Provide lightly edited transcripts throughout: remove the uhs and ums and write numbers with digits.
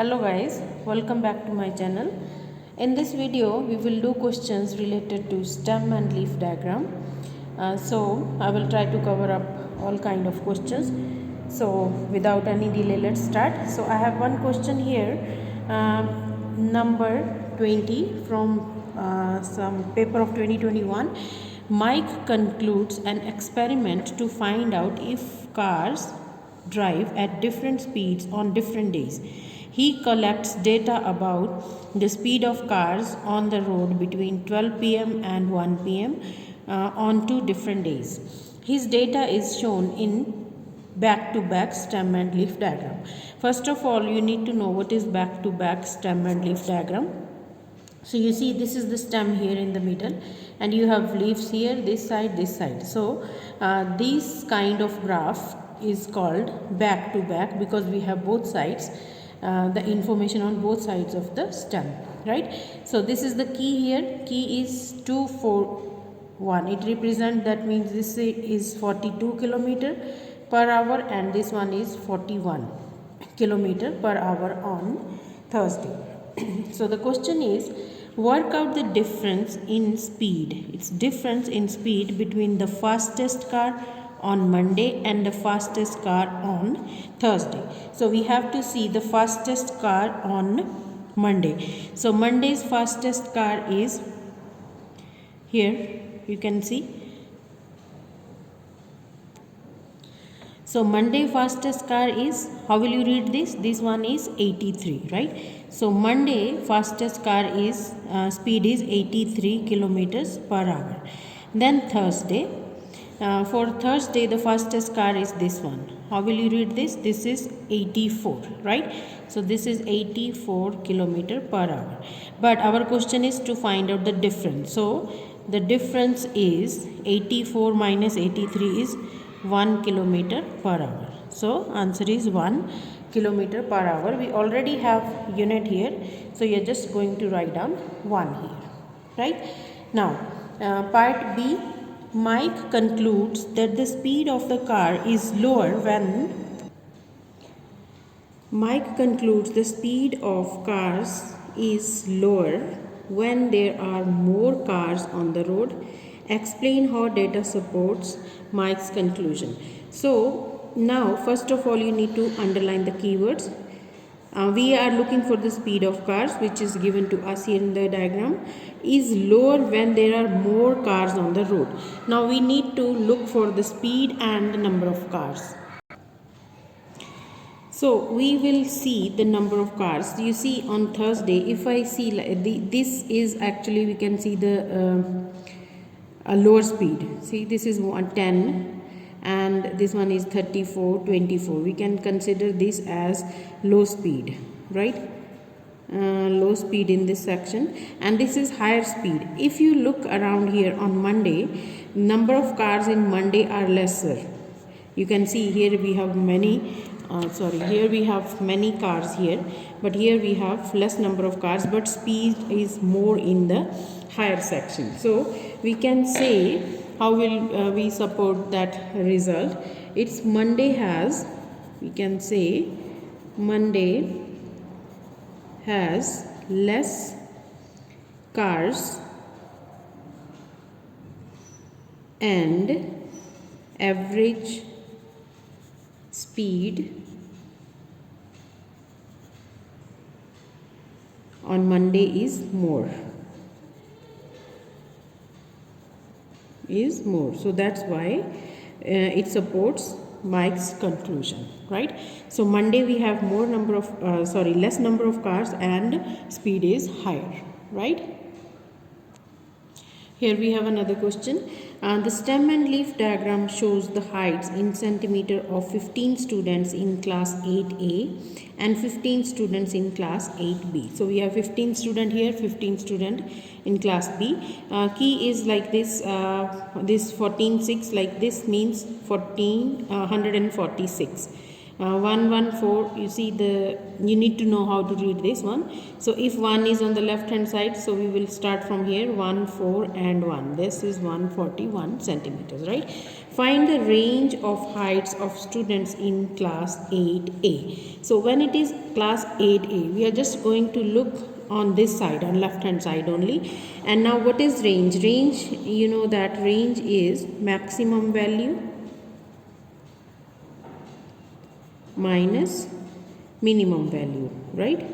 Hello guys, welcome back to my channel. In this video we will do questions related to stem and leaf diagram. So I will try to cover up all kind of questions. So without any delay, let's start. So I have one question here, number 20 from some paper of 2021. Mike concludes an experiment to find out if cars drive at different speeds on different days. He collects data about the speed of cars on the road between 12 pm and 1 pm on 2 different days. His data is shown in back-to-back stem and leaf diagram. First of all, you need to know what is back-to-back stem and leaf diagram. So you see, this is the stem here in the middle, and you have leaves here, this side, this side. So this kind of graph is called back to back because we have both sides, the information on both sides of the stem, right? So this is the key here. Key is 241. It represents, that means this is 42 kilometer per hour and this one is 41 kilometer per hour on Thursday. So the question is, work out the difference in speed. It's difference in speed between the fastest car on Monday and the fastest car on Thursday. So we have to see the fastest car on Monday. So Monday's fastest car is here, you can see. So Monday fastest car is, how will you read this? This one is 83, right? So Monday fastest car is, speed is 83 kilometers per hour. Then Thursday, for Thursday the fastest car is this one. How will you read this? This is 84, right? So this is 84 kilometer per hour. But our question is to find out the difference. So the difference is 84 minus 83 is 1 kilometer per hour. So answer is 1 kilometer per hour. We already have unit here, so you're just going to write down 1 here, right? Now part B, Mike concludes that the speed of the car is lower when Mike concludes the speed of cars is lower when there are more cars on the road. Explain how data supports Mike's conclusion. So now first of all you need to underline the keywords. We are looking for the speed of cars, which is given to us here in the diagram, is lower when there are more cars on the road. Now we need to look for the speed and the number of cars. So we will see the number of cars. You see on Thursday, if I see this is actually, we can see the a lower speed. See, this is 110 and this one is 34, 24. We can consider this as low speed, right? Low speed in this section, and this is higher speed. If you look around here on Monday, number of cars in Monday are lesser. You can see here we have many here we have many cars here, but here we have less number of cars, but speed is more in the higher section. So we can say, how will we support that result? It's Monday has, we can say Monday has less cars and average speed on Monday is more. So that's why it supports Mike's conclusion, right? So Monday we have more number of less number of cars and speed is higher, right? Here we have another question. The stem and leaf diagram shows the heights in centimeter of 15 students in class 8A and 15 students in class 8B. So we have 15 student here, 15 student in class B. Key is like this, this 14.6, like this means 146. 114, you see you need to know how to read this one. So if 1 is on the left hand side, so we will start from here, 1, 4 and 1. This is 141 centimeters, right? Find the range of heights of students in class 8A. So when it is class 8A, we are just going to look on this side, on left hand side only. And now what is range? Range, you know that range is maximum value minus minimum value, right?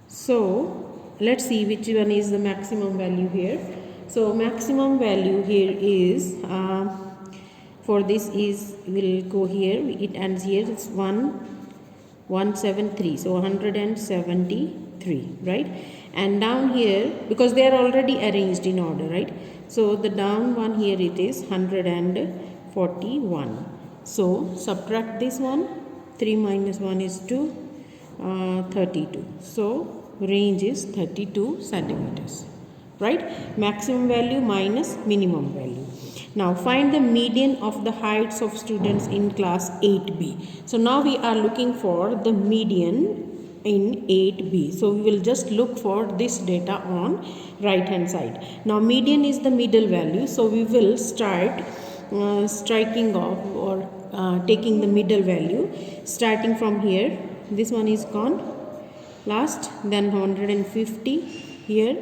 So let's see which one is the maximum value here. So maximum value here is for this is, will go here, it ends here, it's 173, so 173, right? And down here, because they are already arranged in order, right? So the down one here, it is 141. So subtract this one, 3 minus 1 is 2, 32. So range is 32 centimeters, right? Maximum value minus minimum value. Now find the median of the heights of students in class 8B. So now we are looking for the median in 8B. So we will just look for this data on right hand side. Now median is the middle value. So we will start striking off or taking the middle value starting from here. This one is gone last, then 150 here,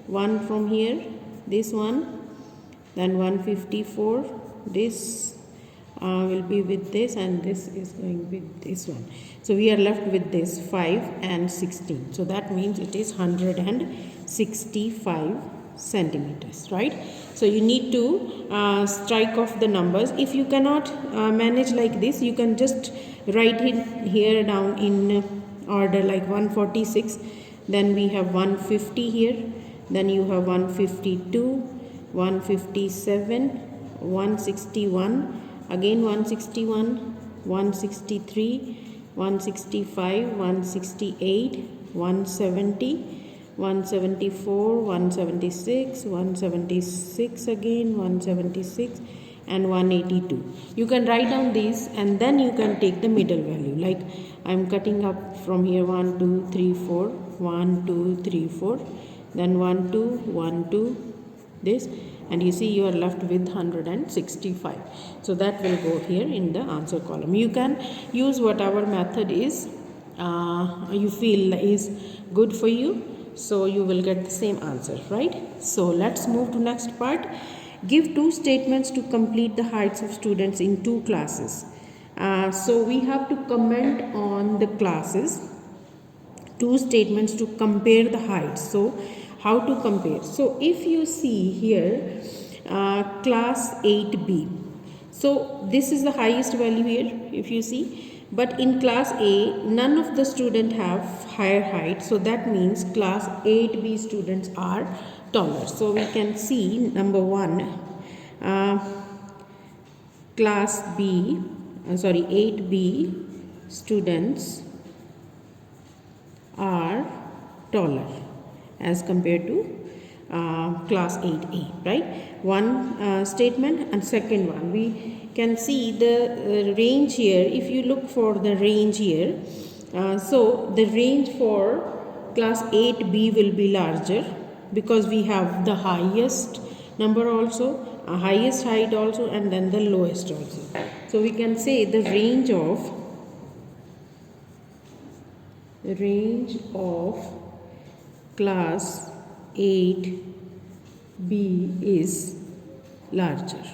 one from here, this one, then 154, this will be with this, and this is going with this one. So we are left with this 5 and 16. So that means it is 165 centimeters, right? So you need to strike off the numbers. If you cannot manage like this, you can just write it here down in order like 146, then we have 150 here, then you have 152, 157, 161, again 161, 163, 165, 168, 170, 174, 176, 176 again, 176 and 182. You can write down these and then you can take the middle value. Like I am cutting up from here 1, 2, 3, 4, 1, 2, 3, 4, then 1, 2, 1, 2, this, and you see you are left with 165. So that will go here in the answer column. You can use whatever method is you feel is good for you, so you will get the same answer, right? So let's move to next part. Give two statements to complete the heights of students in two classes. So we have to comment on the classes, two statements to compare the heights. So how to compare? So if you see here class 8B, so this is the highest value here if you see, but in class A none of the students have higher height, so that means class 8B students are taller. So we can see number 1, class B, 8B students are taller as compared to class 8A, right? One statement, and second one, we can see the range here. If you look for the range here, so the range for class 8B will be larger because we have the highest number also, highest height also, and then the lowest also. So we can say the range of class 8B is larger,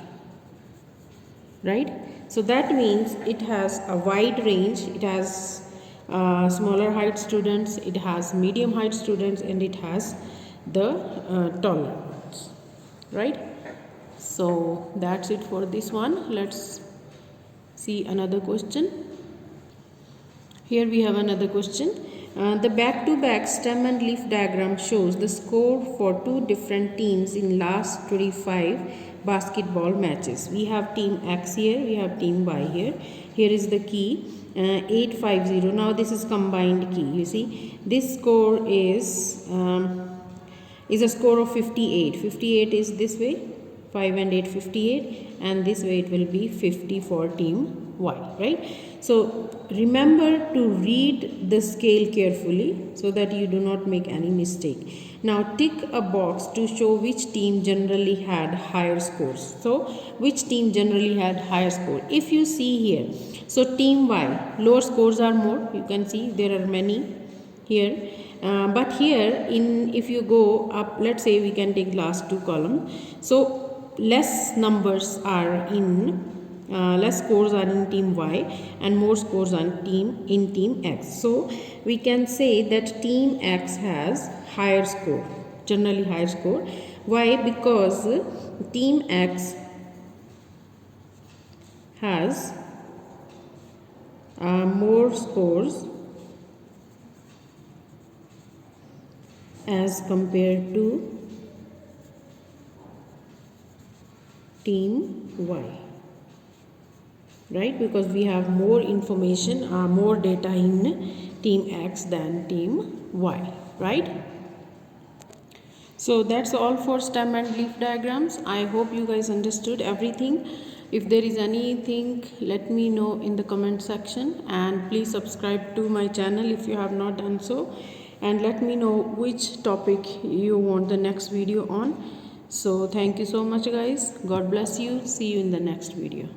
right? So that means it has a wide range. It has smaller height students, it has medium height students, and it has the taller ones, right? So that's it for this one. Let's see another question. Here we have another question. The back-to-back stem and leaf diagram shows the score for two different teams in last 25 basketball matches. We have team X here, we have team Y here. Here is the key 850. Now this is combined key. You see this score is a score of 58. 58 is this way, 5 and 8 58, and this way it will be 50 for team Y, right? So remember to read the scale carefully so that you do not make any mistake. Now tick a box to show which team generally had higher scores. So which team generally had higher score? If you see here, so team Y, lower scores are more. You can see there are many here. But here if you go up, let's say we can take last two columns. So less numbers are in less scores are in team Y and more scores are in team X. So we can say that team X has higher score, generally higher score. Why? Because team X has more scores as compared to team Y, right? Because we have more information, more data in team X than team Y, right? So that's all for stem and leaf diagrams. I hope you guys understood everything. If there is anything, let me know in the comment section, and please subscribe to my channel if you have not done so, and let me know which topic you want the next video on. So thank you so much guys. God bless you. See you in the next video.